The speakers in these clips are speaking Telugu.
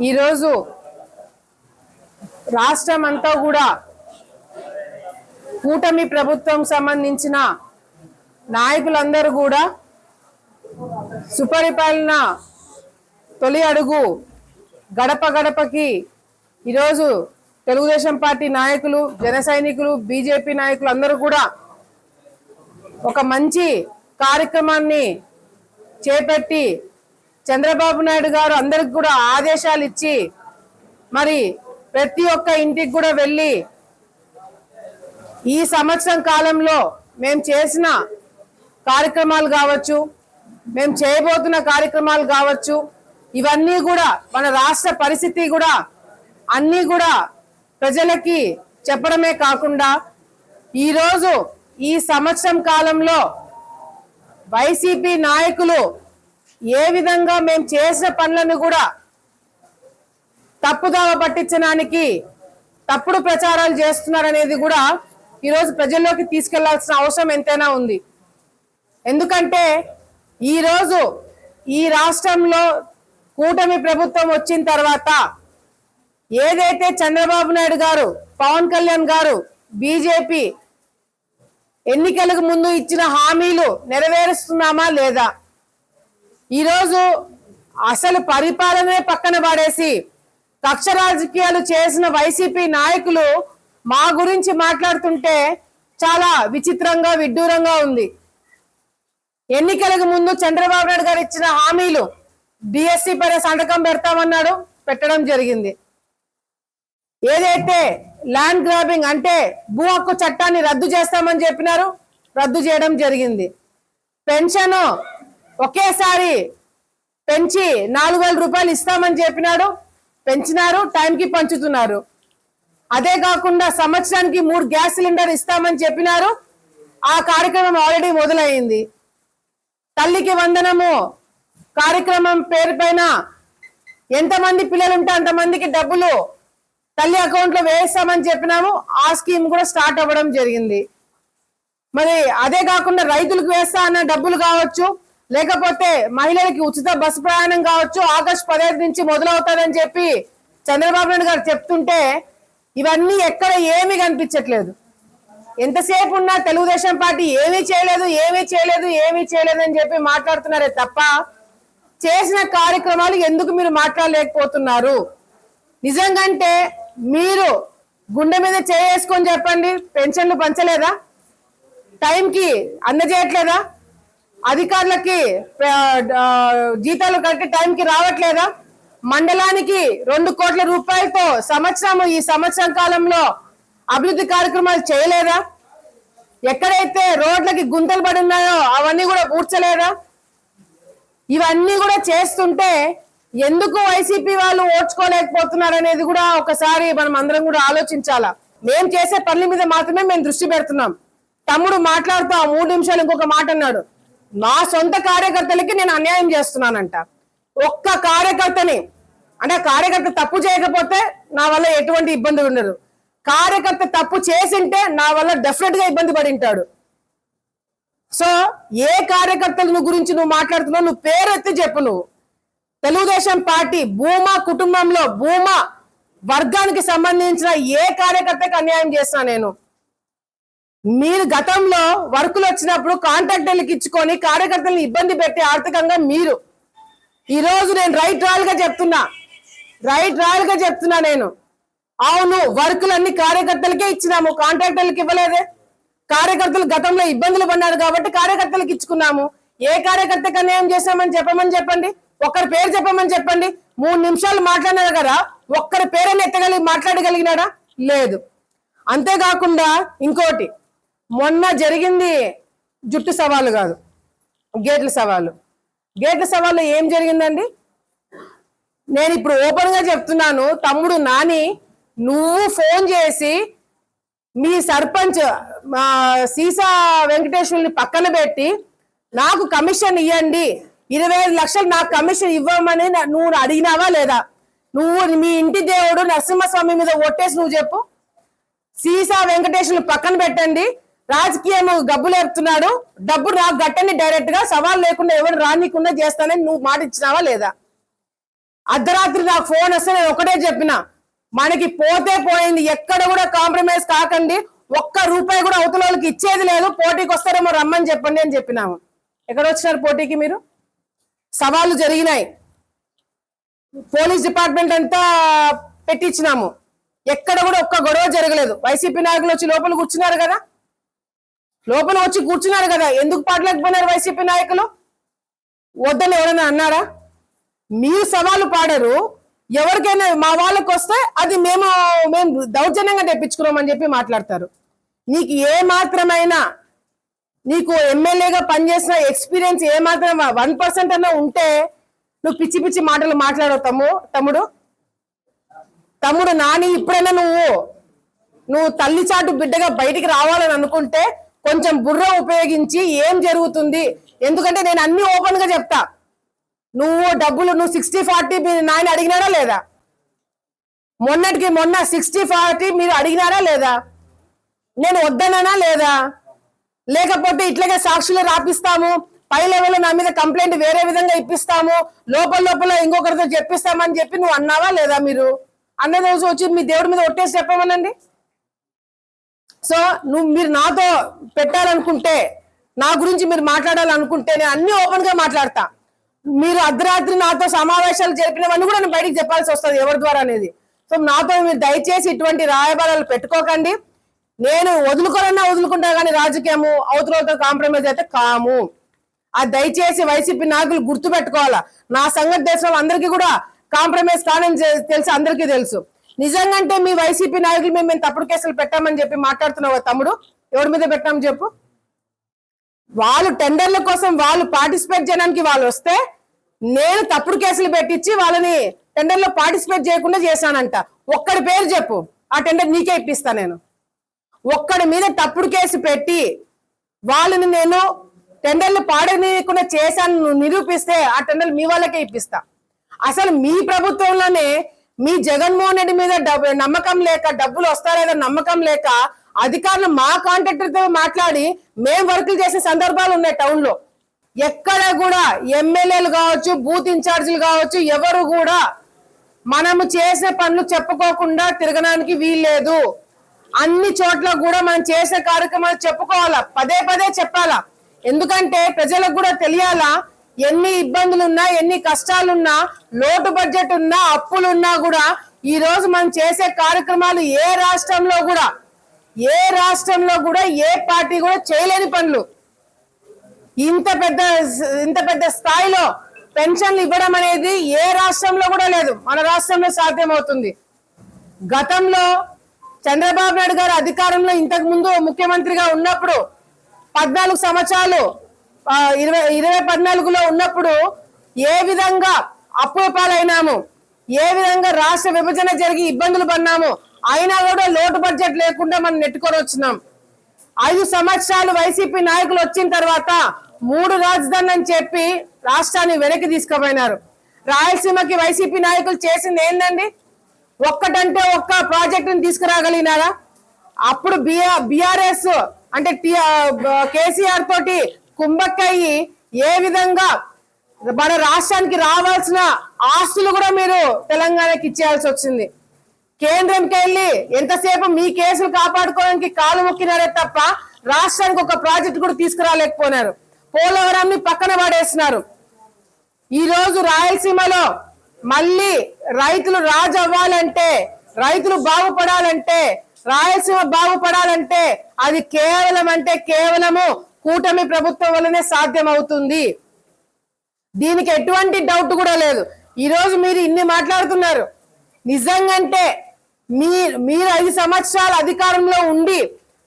ఈరోజు రాష్ట్రం అంతా కూడా కూటమి ప్రభుత్వం సంబంధించిన నాయకులందరూ కూడా సుపరిపాలన తొలి అడుగు గడప గడపకి ఈరోజు తెలుగుదేశం పార్టీ నాయకులు, జన సైనికులు, బీజేపీ నాయకులు అందరూ కూడా ఒక మంచి కార్యక్రమాన్ని చేపట్టి చంద్రబాబు నాయుడు గారు అందరికి కూడా ఆదేశాలు ఇచ్చి మరి ప్రతి ఒక్క ఇంటికి కూడా వెళ్ళి ఈ సంవత్సరం కాలంలో మేము చేసిన కార్యక్రమాలు కావచ్చు, మేము చేయబోతున్న కార్యక్రమాలు కావచ్చు, ఇవన్నీ కూడా మన రాష్ట్ర పరిస్థితి కూడా అన్నీ కూడా ప్రజలకి చెప్పడమే కాకుండా ఈరోజు ఈ సంవత్సరం కాలంలో వైసీపీ నాయకులు ఏ విధంగా మేము చేసిన పనులను కూడా తప్పుదావ పట్టించడానికి తప్పుడు ప్రచారాలు చేస్తున్నారనేది కూడా ఈరోజు ప్రజల్లోకి తీసుకెళ్లాల్సిన అవసరం ఎంతైనా ఉంది. ఎందుకంటే ఈరోజు ఈ రాష్ట్రంలో కూటమి ప్రభుత్వం వచ్చిన తర్వాత ఏదైతే చంద్రబాబు నాయుడు గారు, పవన్ కళ్యాణ్ గారు, బీజేపీ ఎన్నికలకు ముందు ఇచ్చిన హామీలు నెరవేరుస్తున్నామా లేదా, ఈరోజు అసలు పరిపాలనే పక్కన పడేసి కక్ష రాజకీయాలు చేసిన వైసీపీ నాయకులు మా గురించి మాట్లాడుతుంటే చాలా విచిత్రంగా, విడ్డూరంగా ఉంది. ఎన్నికలకు ముందు చంద్రబాబు నాయుడు గారు ఇచ్చిన హామీలు డిఎస్సి పైన సంతకం పెడతామన్నాడు, పెట్టడం జరిగింది. ఏదైతే ల్యాండ్ గ్రాబింగ్ అంటే భూ హక్కు చట్టాన్ని రద్దు చేస్తామని చెప్పినారు, రద్దు చేయడం జరిగింది. పెన్షన్ ఒకేసారి పెంచి 4,000 రూపాయలు ఇస్తామని చెప్పినాడు, పెంచినారు, టైంకి పంచుతున్నారు. అదే కాకుండా సంవత్సరానికి 3 గ్యాస్ సిలిండర్ ఇస్తామని చెప్పినారు, ఆ కార్యక్రమం ఆల్రెడీ మొదలైంది. తల్లికి వందనము కార్యక్రమం పేరు పైన ఎంతమంది పిల్లలు ఉంటే అంతమందికి డబ్బులు తల్లి అకౌంట్ లో వేస్తామని చెప్పినాము, ఆ స్కీమ్ కూడా స్టార్ట్ అవ్వడం జరిగింది. మరి అదే కాకుండా రైతులకు వేస్తా అన్న డబ్బులు కావచ్చు, లేకపోతే మహిళలకి ఉచిత బస్సు ప్రయాణం కావచ్చు, ఆగస్టు 15 నుంచి మొదలవుతుందని చెప్పి చంద్రబాబు నాయుడు గారు చెప్తుంటే ఇవన్నీ ఎక్కడ ఏమీ కనిపించట్లేదు. ఎంతసేపు ఉన్నా తెలుగుదేశం పార్టీ ఏమీ చేయలేదు, ఏమీ చేయలేదు, ఏమీ చేయలేదు అని చెప్పి మాట్లాడుతున్నారే తప్ప చేసిన కార్యక్రమాలు ఎందుకు మీరు మాట్లాడలేకపోతున్నారు? నిజంగంటే మీరు గుండె మీద చేసుకొని చెప్పండి. పెన్షన్లు పంచలేదా? టైంకి అందజేయట్లేదా? అధికారులకి జీతాలు కట్టి టైంకి రావట్లేదా? మండలానికి 2 కోట్ల రూపాయలతో ఈ సంవత్సరం కాలంలో అభివృద్ధి కార్యక్రమాలు చేయలేదా? ఎక్కడైతే రోడ్లకి గుంతలు పడి ఉన్నాయో అవన్నీ కూడా పూడ్చలేదా? ఇవన్నీ కూడా చేస్తుంటే ఎందుకు వైసీపీ వాళ్ళు ఓడ్చుకోలేకపోతున్నారు అనేది కూడా ఒకసారి మనం అందరం కూడా ఆలోచించాలా. మేము చేసే పనుల మీద మాత్రమే మేము దృష్టి పెడుతున్నాం. తమ్ముడు మాట్లాడుతూ 3 నిమిషాలు ఇంకొక మాట అన్నాడు, నా సొంత కార్యకర్తలకి నేను అన్యాయం చేస్తున్నానంట. ఒక్క కార్యకర్తని అంటే కార్యకర్త తప్పు చేయకపోతే నా వల్ల ఎటువంటి ఇబ్బంది ఉండదు. కార్యకర్త తప్పు చేసింటే నా వల్ల డెఫినెట్ గా ఇబ్బంది పడి ఉంటాడు. సో ఏ కార్యకర్తల గురించి నువ్వు మాట్లాడుతున్నావు, నువ్వు పేరు ఎత్తి చెప్పు. నువ్వు తెలుగుదేశం పార్టీ భూమా కుటుంబంలో భూమా వర్గానికి సంబంధించిన ఏ కార్యకర్తకి అన్యాయం చేస్తున్నా నేను? మీరు గతంలో వర్కులు వచ్చినప్పుడు కాంట్రాక్టర్లకు ఇచ్చుకొని కార్యకర్తలను ఇబ్బంది పెట్టి ఆర్థికంగా మీరు ఈరోజు నేను రైట్ రాయల్ గా చెప్తున్నా నేను. అవును, వర్కులన్నీ కార్యకర్తలకే ఇచ్చినాము, కాంట్రాక్టర్లకు ఇవ్వలేదే. కార్యకర్తలు గతంలో ఇబ్బందులు పడ్డారు కాబట్టి కార్యకర్తలకు ఇచ్చుకున్నాము. ఏ కార్యకర్తకు అన్యాయం చేశామని చెప్పండి. ఒక్కరి పేరు చెప్పమని చెప్పండి. 3 నిమిషాలు మాట్లాడినారు కదా, ఒక్కరి పేరుని మాట్లాడగలిగినాడా? లేదు. అంతేకాకుండా ఇంకోటి, మొన్న జరిగింది జుట్టు సవాలు కాదు, గేట్ల సవాలు. గేట్ల సవాల్లో ఏం జరిగిందండి? నేను ఇప్పుడు ఓపెన్ గా చెప్తున్నాను, తమ్ముడు నాని నువ్వు ఫోన్ చేసి మీ సర్పంచ్ సీసా వెంకటేశ్వరుని పక్కన పెట్టి నాకు కమిషన్ ఇవ్వండి, 25 లక్షలు నాకు కమిషన్ ఇవ్వమని నువ్వు అడిగినావా లేదా? నువ్వు మీ ఇంటి దేవుడు నరసింహస్వామి మీద ఒట్టేసి నువ్వు చెప్పు. సీసా వెంకటేశ్వరుని పక్కన పెట్టండి, రాజకీయం గబ్బులేపుతున్నాడు, డబ్బు నాకు గట్టండి, డైరెక్ట్ గా సవాల్ లేకుండా ఎవరు రానికుండా చేస్తానని నువ్వు మాట ఇచ్చినావా లేదా? అర్ధరాత్రి నాకు ఫోన్ వస్తే నేను ఒకటే చెప్పిన, మనకి పోతే పోయింది, ఎక్కడ కూడా కాంప్రమైజ్ కాకండి, ఒక్క రూపాయి కూడా అవతల వాళ్ళకి ఇచ్చేది లేదు, పోటీకి వస్తారేమో రమ్మని చెప్పండి అని చెప్పినాము. ఎక్కడ వచ్చినారు పోటీకి మీరు? సవాళ్ళు జరిగినాయి, పోలీస్ డిపార్ట్మెంట్ అంతా పెట్టించినాము, ఎక్కడ కూడా ఒక్క గొడవ జరగలేదు. వైసీపీ నాయకులు వచ్చి లోపల కూర్చున్నారు కదా, ఎందుకు పాడలేకపోయినారు వైసీపీ నాయకులు? వద్దని ఎవరైనా అన్నారా? మీరు సవాలు పాడరు, ఎవరికైనా మా వాళ్ళకి వస్తే అది మేము దౌర్జన్యంగా తెప్పించుకున్నామని చెప్పి మాట్లాడతారు. నీకు ఏ మాత్రమైనా, నీకు ఎమ్మెల్యేగా పనిచేసిన ఎక్స్పీరియన్స్ ఏ మాత్రం 1% అన్నా ఉంటే నువ్వు పిచ్చి పిచ్చి మాటలు మాట్లాడవు తమ్ముడు నాని. ఇప్పుడైనా నువ్వు తల్లి చాటు బిడ్డగా బయటికి రావాలని అనుకుంటే కొంచెం బుర్ర ఉపయోగించి ఏం జరుగుతుంది, ఎందుకంటే నేను అన్ని ఓపెన్ గా చెప్తా. నువ్వు 60-40 నాయన అడిగినారా లేదా? మొన్న 60-40 మీరు అడిగినారా లేదా? నేను వద్దనా లేదా? లేకపోతే ఇట్లాగే సాక్షులు రాపిస్తాము, పై లెవెల్లో నా మీద కంప్లైంట్ వేరే విధంగా ఇప్పిస్తాము, లోపల ఇంకొకరితో చెప్పిస్తామని చెప్పి నువ్వు అన్నావా లేదా? మీరు అన్న రోజు వచ్చి మీ దేవుడి మీద ఒట్టేసి చెప్పమనండి. సో మీరు నాతో పెట్టాలనుకుంటే, నా గురించి మీరు మాట్లాడాలనుకుంటే నేను అన్ని ఓపెన్ గా మాట్లాడతా. మీరు అర్ధరాత్రి నాతో సమావేశాలు జరిపినవన్నీ కూడా నేను బయటికి చెప్పాల్సి వస్తుంది ఎవరి ద్వారా అనేది. సో నాతో మీరు దయచేసి ఇటువంటి రాయబారాలు పెట్టుకోకండి. నేను వదులుకుంటా కానీ రాజకీయము అవతలతో కాంప్రమైజ్ అయితే కాము. అది దయచేసి వైసీపీ నాయకులు గుర్తు పెట్టుకోవాలా. నా సంగతి దేశం అందరికీ కూడా కాంప్రమైజ్ కానని తెలుసు, అందరికీ తెలుసు. నిజంగాంటే మీ వైసీపీ నాయకులు మేము తప్పుడు కేసులు పెట్టామని చెప్పి మాట్లాడుతున్నావా తమ్ముడు? ఎవరి మీద పెట్టామని చెప్పు. వాళ్ళు టెండర్ల కోసం వాళ్ళు పార్టిసిపేట్ చేయడానికి వాళ్ళు వస్తే నేను తప్పుడు కేసులు పెట్టించి వాళ్ళని టెండర్లో పార్టిసిపేట్ చేయకుండా చేశానంట. ఒక్కడి పేరు చెప్పు, ఆ టెండర్ నీకే ఇప్పిస్తా. నేను ఒక్కడి మీద తప్పుడు కేసు పెట్టి వాళ్ళని నేను టెండర్లు పాడనీయకుండా చేశాను నిరూపిస్తే ఆ టెండర్లు మీ వాళ్ళకే ఇప్పిస్తా. అసలు మీ ప్రభుత్వంలోనే మీ జగన్మోహన్ రెడ్డి మీద నమ్మకం లేక, డబ్బులు వస్తారేదో నమ్మకం లేక అధికారులు మా కాంట్రాక్టర్ తో మాట్లాడి మేం వర్కులు చేసే సందర్భాలు ఉన్నాయి టౌన్ లో. ఎక్కడ కూడా ఎమ్మెల్యేలు కావచ్చు, బూత్ ఇన్ఛార్జీలు కావచ్చు, ఎవరు కూడా మనము చేసే పనులు చెప్పుకోకుండా తిరగడానికి వీల్లేదు. అన్ని చోట్ల కూడా మనం చేసే కార్యక్రమాలు చెప్పుకోవాలా, పదే చెప్పాలా. ఎందుకంటే ప్రజలకు కూడా తెలియాలా, ఎన్ని ఇబ్బందులున్నా, ఎన్ని కష్టాలున్నా, లోటు బడ్జెట్ ఉన్నా, అప్పులున్నా కూడా ఈ రోజు మనం చేసే కార్యక్రమాలు ఏ రాష్ట్రంలో కూడా ఏ పార్టీ కూడా చేయలేని పనులు. ఇంత పెద్ద స్థాయిలో పెన్షన్లు ఇవ్వడం అనేది ఏ రాష్ట్రంలో కూడా లేదు, మన రాష్ట్రంలో సాధ్యమవుతుంది. గతంలో చంద్రబాబు నాయుడు గారు అధికారంలో ఇంతకు ముందు ముఖ్యమంత్రిగా ఉన్నప్పుడు 14 సంవత్సరాలు 2014లో ఉన్నప్పుడు ఏ విధంగా అప్పుల పాలైనాము, ఏ విధంగా రాష్ట్ర విభజన జరిగి ఇబ్బందులు పడినాము, అయినా కూడా లోటు బడ్జెట్ లేకుండా మనం నెట్టుకొని వచ్చినాం. 5 సంవత్సరాలు వైసీపీ నాయకులు వచ్చిన తర్వాత 3 రాజధానులు అని చెప్పి రాష్ట్రాన్ని వెనక్కి తీసుకుపోయినారు. రాయలసీమకి వైసీపీ నాయకులు చేసింది ఏందండి? ఒక్కటంటే ఒక్క ప్రాజెక్టుని తీసుకురాగలిగినారా? అప్పుడు బిఆర్ఎస్ అంటే కేసీఆర్ తోటి కుంభక్కయ్యి ఏ విధంగా మన రాష్ట్రానికి రావాల్సిన ఆస్తులు కూడా మీరు తెలంగాణకి ఇచ్చేయాల్సి వచ్చింది. కేంద్రంకి వెళ్ళి ఎంతసేపు మీ కేసులు కాపాడుకోవడానికి కాలు మొక్కినారే తప్ప రాష్ట్రానికి ఒక ప్రాజెక్ట్ కూడా తీసుకురాలేకపోయినారు. పోలవరాన్ని పక్కన పడేస్తున్నారు. ఈ రోజు రాయలసీమలో మళ్ళీ రైతులు రాజు అవ్వాలంటే, రైతులు బాగుపడాలంటే, రాయలసీమ బాగుపడాలంటే అది కేవలము కూటమి ప్రభుత్వం వల్లనే సాధ్యం అవుతుంది. దీనికి ఎటువంటి డౌట్ కూడా లేదు. ఈ రోజు మీరు ఇన్ని మాట్లాడుతున్నారు. నిజంగంటే మీరు 5 సంవత్సరాల అధికారంలో ఉండి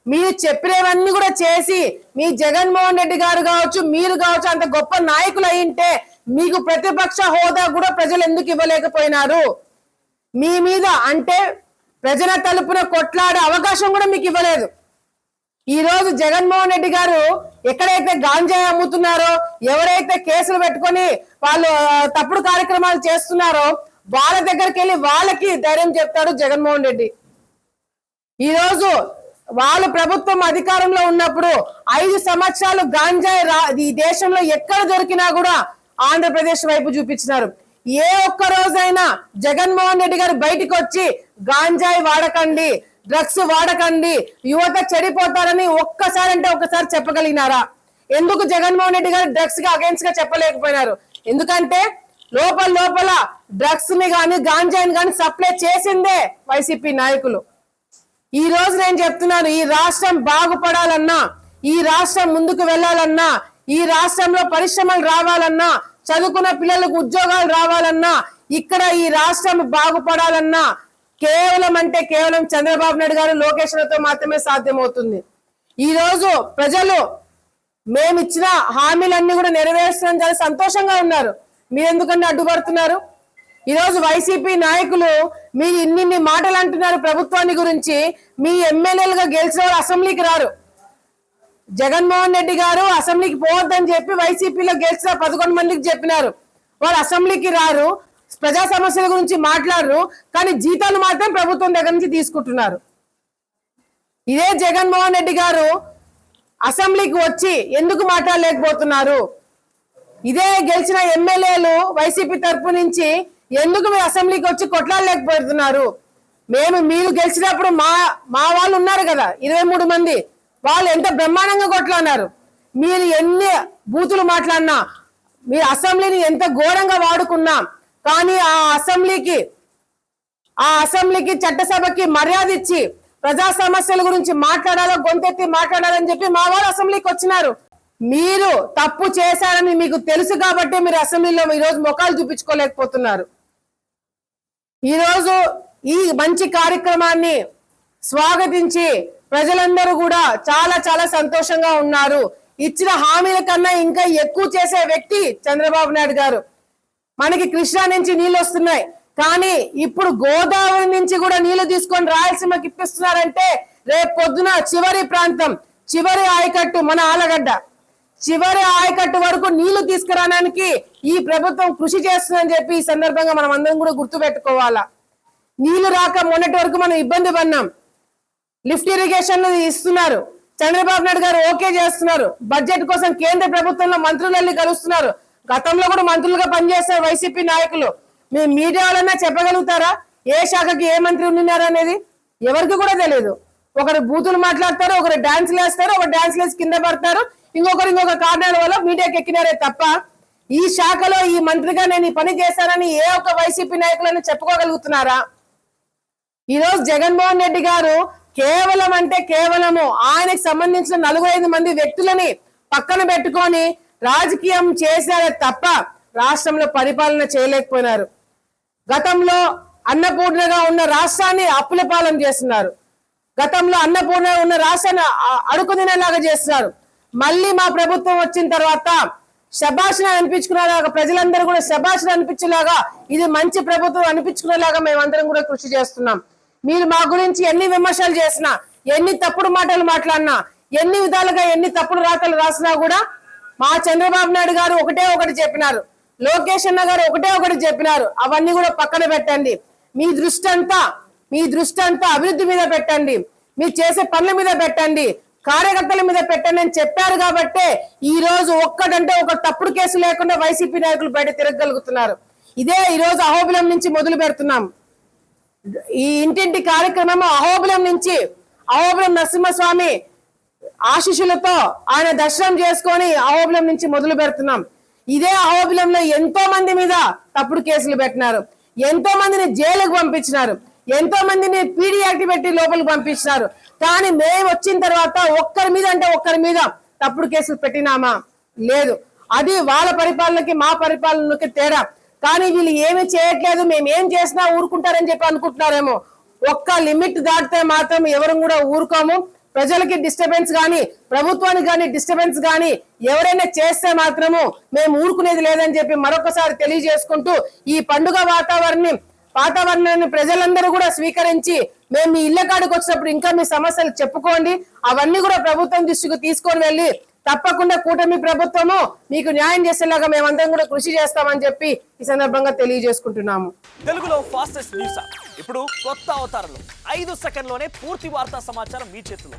మీరు చెప్పినవన్నీ కూడా చేసి మీ జగన్మోహన్ రెడ్డి గారు కావచ్చు, మీరు కావచ్చు, అంత గొప్ప నాయకులు అయింటే మీకు ప్రతిపక్ష హోదా కూడా ప్రజలు ఎందుకు ఇవ్వలేకపోయినారు? మీ మీద అంటే ప్రజల తలుపున కొట్లాడే అవకాశం కూడా మీకు ఇవ్వలేదు. ఈ రోజు జగన్మోహన్ రెడ్డి గారు ఎక్కడైతే గాంజాయి అమ్ముతున్నారో, ఎవరైతే కేసులు పెట్టుకొని వాళ్ళు తప్పుడు కార్యక్రమాలు చేస్తున్నారో వాళ్ళ దగ్గరికి వెళ్ళి వాళ్ళకి ధైర్యం చెప్తాడు జగన్మోహన్ రెడ్డి. ఈ రోజు వాళ్ళ ప్రభుత్వం అధికారంలో ఉన్నప్పుడు 5 సంవత్సరాలు గాంజాయి ఈ దేశంలో ఎక్కడ దొరికినా కూడా ఆంధ్రప్రదేశ్ వైపు చూపించినారు. ఏ ఒక్క రోజైనా జగన్మోహన్ రెడ్డి గారు బయటికి వచ్చి గాంజాయి వాడకండి, డ్రగ్స్ వాడకండి, యువత చెడిపోతారని ఒక్కసారి అంటే ఒక్కసారి చెప్పగలిగినారా? ఎందుకు జగన్మోహన్ రెడ్డి గారు డ్రగ్స్ గా అగేన్స్ట్ గా చెప్పలేకపోయినారు? ఎందుకంటే లోపల డ్రగ్స్ ని గాని గాంజాయిని గాని సప్లై చేసిందే వైసీపీ నాయకులు. ఈ రోజు నేను చెప్తున్నాను, ఈ రాష్ట్రం బాగుపడాలన్నా, ఈ రాష్ట్రం ముందుకు వెళ్ళాలన్నా, ఈ రాష్ట్రంలో పరిశ్రమలు రావాలన్నా, చదువుకున్న పిల్లలకు ఉద్యోగాలు రావాలన్నా, ఇక్కడ ఈ రాష్ట్రం బాగుపడాలన్నా కేవలం అంటే కేవలం చంద్రబాబు నాయుడు గారు, లోకేష్లతో మాత్రమే సాధ్యమవుతుంది. ఈ రోజు ప్రజలు మేమిచ్చిన హామీలన్నీ కూడా నెరవేర్చడం చాలా సంతోషంగా ఉన్నారు. మీరు ఎందుకన్నా అడ్డుపడుతున్నారు? ఈ రోజు వైసీపీ నాయకులు మీరు ఇన్ని మాటలు అంటున్నారు ప్రభుత్వాన్ని గురించి. మీ ఎమ్మెల్యేలుగా గెలిచిన వాళ్ళు అసెంబ్లీకి రారు. జగన్మోహన్ రెడ్డి గారు అసెంబ్లీకి పోవద్దని చెప్పి వైసీపీలో గెలిచిన 11 మందికి చెప్పినారు. వాళ్ళు అసెంబ్లీకి రారు, ప్రజా సమస్యల గురించి మాట్లాడరు, కానీ జీతాలు మాత్రం ప్రభుత్వం దగ్గర నుంచి తీసుకుంటున్నారు. ఇదే జగన్మోహన్ రెడ్డి గారు అసెంబ్లీకి వచ్చి ఎందుకు మాట్లాడలేకపోతున్నారు? ఇదే గెలిచిన ఎమ్మెల్యేలు వైసీపీ తరపు నుంచి ఎందుకు మీరు అసెంబ్లీకి వచ్చి కొట్లాడలేకపోతున్నారు? మీరు గెలిచినప్పుడు మా వాళ్ళు ఉన్నారు కదా 23 మంది, వాళ్ళు ఎంత బ్రహ్మాండంగా కొట్లాడినారు. మీరు ఎన్ని బూతులు మాట్లాడినా, మీరు అసెంబ్లీని ఎంత ఘోరంగా వాడుకున్నా, కానీ ఆ అసెంబ్లీకి చట్టసభకి మర్యాద ఇచ్చి ప్రజా సమస్యల గురించి మాట్లాడాలో, గొంతెత్తి మాట్లాడాలని చెప్పి మా వాళ్ళు అసెంబ్లీకి వచ్చినారు. మీరు తప్పు చేశారని మీకు తెలుసు కాబట్టి మీరు అసెంబ్లీలో ఈరోజు ముఖాలు చూపించుకోలేకపోతున్నారు. ఈరోజు ఈ మంచి కార్యక్రమాన్ని స్వాగతించి ప్రజలందరూ కూడా చాలా చాలా సంతోషంగా ఉన్నారు. ఇచ్చిన హామీల కన్నా ఇంకా ఎక్కువ చేసే వ్యక్తి చంద్రబాబు నాయుడు గారు. మనకి కృష్ణా నుంచి నీళ్ళు వస్తున్నాయి, కానీ ఇప్పుడు గోదావరి నుంచి కూడా నీళ్లు తీసుకొని రాయలసీమకి ఇప్పిస్తున్నారంటే రేపు పొద్దున చివరి ప్రాంతం, చివరి ఆయకట్టు మన ఆలగడ్డ, చివరి ఆయకట్టు వరకు నీళ్లు తీసుకురావడానికి ఈ ప్రభుత్వం కృషి చేస్తుందని చెప్పి ఈ సందర్భంగా మనం అందరం కూడా గుర్తు పెట్టుకోవాలా. నీళ్లు రాక మొన్నటి వరకు మనం ఇబ్బంది పడినాం. లిఫ్ట్ ఇరిగేషన్ ఇస్తున్నారు, చంద్రబాబు నాయుడు గారు ఓకే చేస్తున్నారు. బడ్జెట్ కోసం కేంద్ర ప్రభుత్వంలో మంత్రులు వెళ్ళి కలుస్తున్నారు. గతంలో కూడా మంత్రులుగా పనిచేస్తారు వైసీపీ నాయకులు. మీ మీడియా వాళ్ళన్నా చెప్పగలుగుతారా ఏ శాఖకి ఏ మంత్రి ఉన్నారు అనేది? ఎవరికి కూడా తెలియదు. ఒకరు బూతులు మాట్లాడతారు, ఒకరు డాన్స్లు వేస్తారు, ఒకరు డాన్స్లు వేసి కింద పడతారు, ఇంకొక కారణాల వల్ల మీడియాకి ఎక్కినారే తప్ప ఈ శాఖలో ఈ మంత్రిగా నేను ఈ పని చేశానని ఏ ఒక్క వైసీపీ నాయకులను చెప్పుకోగలుగుతున్నారా? ఈ రోజు జగన్మోహన్ రెడ్డి గారు కేవలం అంటే కేవలము ఆయనకు సంబంధించిన 45 మంది వ్యక్తులని పక్కన పెట్టుకొని రాజకీయం చేశారే తప్ప రాష్ట్రంలో పరిపాలన చేయలేకపోయినారు. గతంలో అన్నపూర్ణగా ఉన్న రాష్ట్రాన్ని అప్పుల పాలన చేస్తున్నారు. గతంలో అన్నపూర్ణ ఉన్న రాష్ట్రాన్ని అడుగు తినేలాగా చేస్తున్నారు. మళ్ళీ మా ప్రభుత్వం వచ్చిన తర్వాత శభాషణ అనిపించుకునేలాగా, ప్రజలందరూ కూడా శభాషణ అనిపించేలాగా, ఇది మంచి ప్రభుత్వం అనిపించుకునేలాగా మేమందరం కూడా కృషి చేస్తున్నాం. మీరు మా గురించి ఎన్ని విమర్శలు చేసినా, ఎన్ని తప్పుడు మాటలు మాట్లాడినా, ఎన్ని విధాలుగా ఎన్ని తప్పుడు రాతలు రాసినా కూడా మా చంద్రబాబు నాయుడు గారు ఒకటి చెప్పినారు, లోకేష్ అన్న గారు ఒకటి చెప్పినారు, అవన్నీ కూడా పక్కన పెట్టండి. మీ దృష్టి అంతా అభివృద్ధి మీద పెట్టండి, మీరు చేసే పనుల మీద పెట్టండి, కార్యకర్తల మీద పెట్టండి అని చెప్పారు. కాబట్టే ఈ రోజు ఒక్కటంటే ఒక తప్పుడు కేసు లేకుండా వైసీపీ నాయకులు బయట తిరగగలుగుతున్నారు. ఇదే ఈ రోజు అహోబిలం నుంచి మొదలు పెడుతున్నాం. ఈ ఇంటింటి కార్యక్రమం అహోబిలం నుంచి, అహోబిలం నరసింహస్వామి ఆశీస్సులతో ఆయన దర్శనం చేసుకొని అహోబిలం నుంచి మొదలు పెడుతున్నాం. ఇదే అహోబిలంలో ఎంతో మంది మీద తప్పుడు కేసులు పెట్టినారు, ఎంతో మందిని జైలుకు పంపించినారు, ఎంతో మందిని పీడీ యాక్ట్ పెట్టి లోపలికి పంపించినారు. కానీ మేము వచ్చిన తర్వాత ఒక్కరి మీద తప్పుడు కేసులు పెట్టినామా? లేదు. అది వాళ్ళ పరిపాలనకి మా పరిపాలనకి తేడా. కానీ వీళ్ళు ఏమి చేయట్లేదు, మేము ఏం చేసినా ఊరుకుంటారని చెప్పి అనుకుంటున్నారేమో. ఒక్క లిమిట్ దాటితే మాత్రం ఎవరు కూడా ఊరుకోము. ప్రజలకి డిస్టర్బెన్స్ గాని, ప్రభుత్వానికి గాని డిస్టర్బెన్స్ గాని ఎవరైనా చేస్తే మాత్రము మేము ఊరుకునేది లేదని చెప్పి మరొకసారి తెలియజేసుకుంటూ, ఈ పండుగ వాతావరణాన్ని ప్రజలందరూ కూడా స్వీకరించి మేము మీ ఇళ్ల కాడికి వచ్చినప్పుడు ఇంకా మీ సమస్యలు చెప్పుకోండి, అవన్నీ కూడా ప్రభుత్వం దృష్టికి తీసుకొని వెళ్ళి తప్పకుండా కూటమి ప్రభుత్వము మీకు న్యాయం చేసేలాగా మేమందరం కూడా కృషి చేస్తామని చెప్పి ఈ సందర్భంగా తెలియజేసుకుంటున్నాము. తెలుగులో ఫాస్టెస్ట్ న్యూస్ ఇప్పుడు కొత్త అవతారంలో 5 సెకండ్లోనే పూర్తి వార్తా సమాచారం మీ చేతిలో.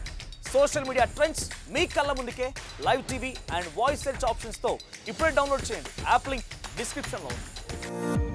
సోషల్ మీడియా ట్రెండ్స్ మీ కళ్ళ ముందుకే live TV and voice search options తో ఇప్పుడే డౌన్లోడ్ చేయండి. యాప్ లింక్ డిస్క్రిప్షన్ లో ఉంది.